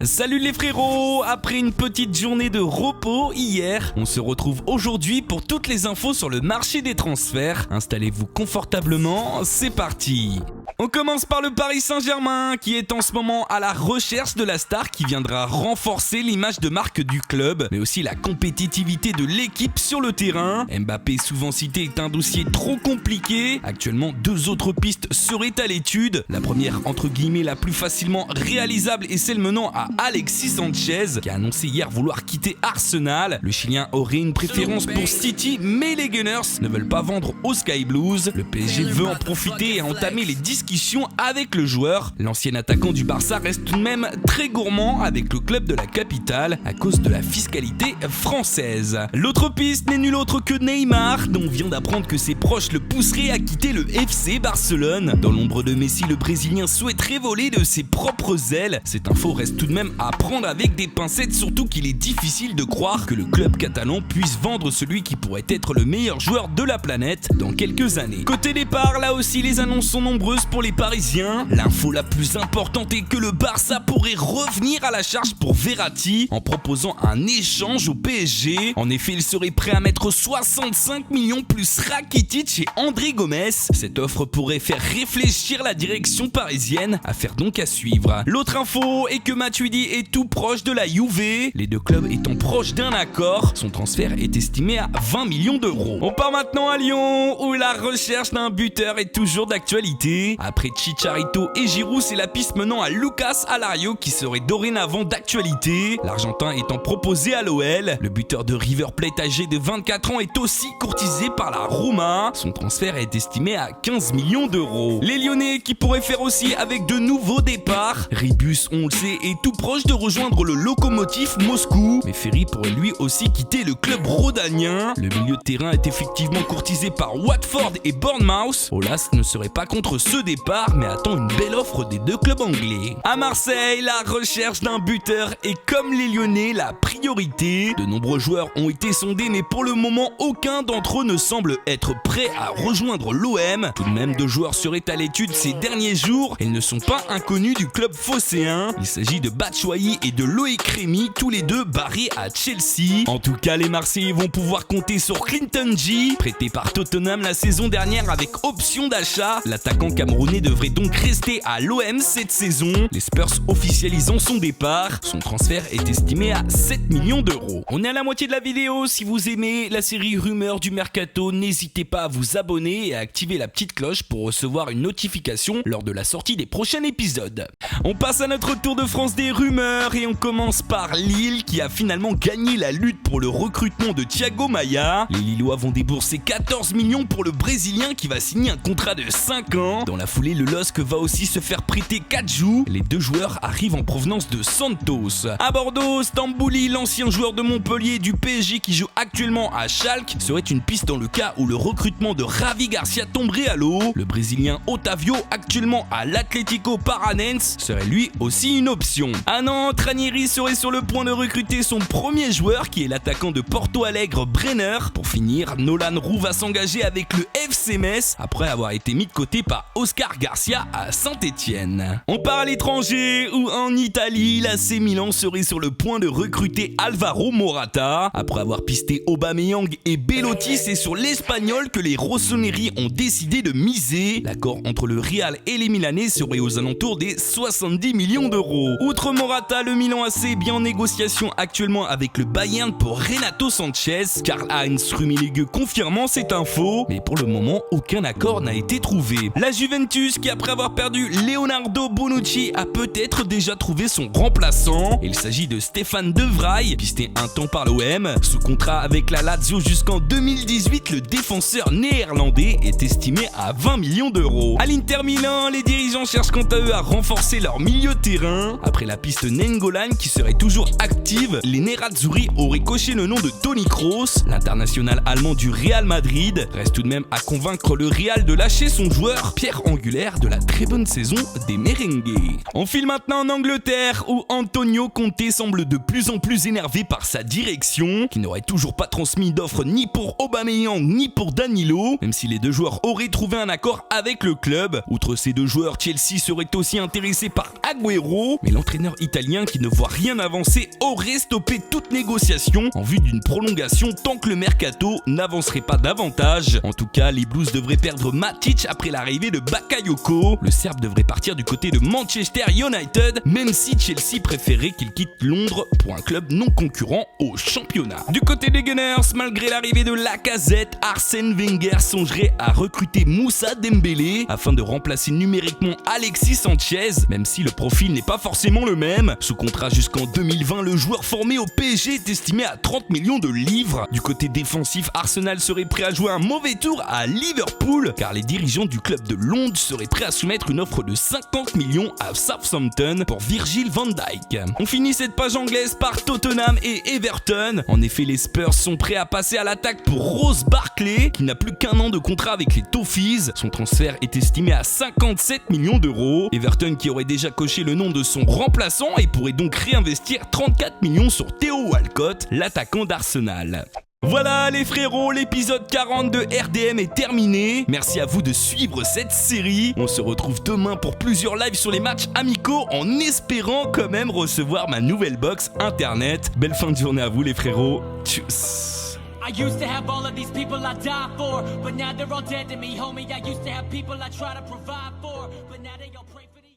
Salut les frérots, après une petite journée de repos hier, on se retrouve aujourd'hui pour toutes les infos sur le marché des transferts. Installez-vous confortablement, c'est parti. On commence par le Paris Saint-Germain qui est en ce moment à la recherche de la star qui viendra renforcer l'image de marque du club, mais aussi la compétitivité de l'équipe sur le terrain. Mbappé, souvent cité, est un dossier trop compliqué. Actuellement, deux autres pistes seraient à l'étude. La première, entre guillemets, la plus facilement réalisable est celle menant à Alexis Sanchez qui a annoncé hier vouloir quitter Arsenal. Le Chilien aurait une préférence pour City, mais les Gunners ne veulent pas vendre aux Sky Blues. Le PSG veut en profiter et entamer les discussions avec le joueur. L'ancien attaquant du Barça reste tout de même très gourmand avec le club de la capitale à cause de la fiscalité française. L'autre piste n'est nul autre que Neymar, dont on vient d'apprendre que ses proches le pousseraient à quitter le FC Barcelone. Dans l'ombre de Messi, le Brésilien souhaiterait voler de ses propres ailes. Cette info reste tout de même à prendre avec des pincettes, surtout qu'il est difficile de croire que le club catalan puisse vendre celui qui pourrait être le meilleur joueur de la planète dans quelques années. Côté départ, là aussi les annonces sont nombreuses pour les Parisiens. L'info la plus importante est que le Barça pourrait revenir à la charge pour Verratti en proposant un échange au PSG. En effet, il serait prêt à mettre 65 millions plus Rakitic et André Gomes. Cette offre pourrait faire réfléchir la direction parisienne, affaire donc à suivre. L'autre info est que Matuidi est tout proche de la Juve, les deux clubs étant proches d'un accord. Son transfert est estimé à 20 millions d'euros. On part maintenant à Lyon où la recherche d'un buteur est toujours d'actualité. Après Chicharito et Giroud, c'est la piste menant à Lucas Alario qui serait dorénavant d'actualité. L'Argentin étant proposé à l'OL, le buteur de River Plate âgé de 24 ans est aussi courtisé par la Roma. Son transfert est estimé à 15 millions d'euros. Les Lyonnais qui pourraient faire aussi avec de nouveaux départs. Ribus, on le sait, est tout proche de rejoindre le Lokomotiv Moscou, mais Ferry pourrait lui aussi quitter le club rhodanien. Le milieu de terrain est effectivement courtisé par Watford et Bournemouth. Olas ne serait pas contre ce départ, mais attend une belle offre des deux clubs anglais. À Marseille, la recherche d'un buteur est comme les Lyonnais la priorité. De nombreux joueurs ont été sondés, mais pour le moment, aucun d'entre eux ne semble être prêt à rejoindre l'OM. Tout de même, deux joueurs seraient à l'étude ces derniers jours et ne sont pas inconnus du club phocéen. Il s'agit de Batshuayi et de Loïc Rémy, tous les deux barrés à Chelsea. En tout cas, les Marseillais vont pouvoir compter sur Clinton G, prêté par Tottenham la saison dernière avec option d'achat. L'attaquant camerounais devrait donc rester à l'OM cette saison, les Spurs officialisant son départ. Son transfert est estimé à 7 millions d'euros. On est à la moitié de la vidéo. Si vous aimez la série Rumeurs du Mercato, n'hésitez pas à vous abonner et à activer la petite cloche pour recevoir une notification lors de la sortie des prochains épisodes. On passe à notre tour de France des rumeurs et on commence par Lille qui a finalement gagné la lutte pour le recrutement de Thiago Maia. Les Lillois vont débourser 14 millions pour le Brésilien qui va signer un contrat de 5 ans. Dans la foulée, le LOSC va aussi se faire prêter Kadju. Les deux joueurs arrivent en provenance de Santos. À Bordeaux, Stambouli, l'ancien joueur de Montpellier du PSG qui joue actuellement à Schalke, serait une piste dans le cas où le recrutement de Ravi Garcia tomberait à l'eau. Le Brésilien Otavio, actuellement à l'Atlético Paranense, serait lui aussi une option. À Nantes, Ranieri serait sur le point de recruter son premier joueur qui est l'attaquant de Porto Alegre, Brenner. Pour finir, Nolan Roux va s'engager avec le FC Metz après avoir été mis de côté par Oscar Garcia à Saint-Étienne. On part à l'étranger où en Italie, l'AC Milan serait sur le point de recruter Alvaro Morata. Après avoir pisté Aubameyang et Belotti, c'est sur l'Espagnol que les Rossoneri ont décidé de miser. L'accord entre le Real et les Milanais serait aux alentours des 70 millions d'euros. Outre Morata, le Milan AC est bien en négociation actuellement avec le Bayern pour Renato Sanchez. Karl-Heinz Rummenigge confirmant cette info, mais pour le moment, aucun accord n'a été trouvé. La Juventus, qui après avoir perdu Leonardo Bonucci, a peut-être déjà trouvé son remplaçant. Il s'agit de Stéphane De Vrij, pisté un temps par l'OM. Sous contrat avec la Lazio jusqu'en 2018, le défenseur néerlandais est estimé à 20 millions d'euros. À l'Inter Milan, les dirigeants cherchent quant à eux à renforcer leur milieu de terrain. Après la piste Nainggolan qui serait toujours active, les Nerazzurri auraient coché le nom de Toni Kroos. L'international allemand du Real Madrid reste tout de même à convaincre le Real de lâcher son joueur Pierre-Henri triangulaire de la très bonne saison des merengues. On file maintenant en Angleterre où Antonio Conte semble de plus en plus énervé par sa direction, qui n'aurait toujours pas transmis d'offre ni pour Aubameyang ni pour Danilo, même si les deux joueurs auraient trouvé un accord avec le club. Outre ces deux joueurs, Chelsea serait aussi intéressé par Agüero, mais l'entraîneur italien qui ne voit rien avancer aurait stoppé toute négociation en vue d'une prolongation tant que le mercato n'avancerait pas davantage. En tout cas, les Blues devraient perdre Matic après l'arrivée de Bakayoko. Le Serbe devrait partir du côté de Manchester United, même si Chelsea préférait qu'il quitte Londres pour un club non concurrent au championnat. Du côté des Gunners, malgré l'arrivée de Lacazette, Arsène Wenger songerait à recruter Moussa Dembélé afin de remplacer numériquement Alexis Sanchez, même si le profil n'est pas forcément le même. Sous contrat jusqu'en 2020, le joueur formé au PSG est estimé à 30 millions de livres. Du côté défensif, Arsenal serait prêt à jouer un mauvais tour à Liverpool, car les dirigeants du club de Londres seraient prêts à soumettre une offre de 50 millions à Southampton pour Virgil van Dijk. On finit cette page anglaise par Tottenham et Everton. En effet, les Spurs sont prêts à passer à l'attaque pour Ross Barkley, qui n'a plus qu'un an de contrat avec les Toffees. Son transfert est estimé à 57 millions d'euros. Everton qui aurait déjà coché le nom de son remplaçant et pourrait donc réinvestir 34 millions sur Theo Walcott, l'attaquant d'Arsenal. Voilà les frérots, l'épisode 40 de RDM est terminé. Merci à vous de suivre cette série. On se retrouve demain pour plusieurs lives sur les matchs amicaux en espérant quand même recevoir ma nouvelle box internet. Belle fin de journée à vous les frérots. Tchuss. I used to have all of these people I die for, but now they're all dead to me, homie. I used to have people I try to provide for, but now they all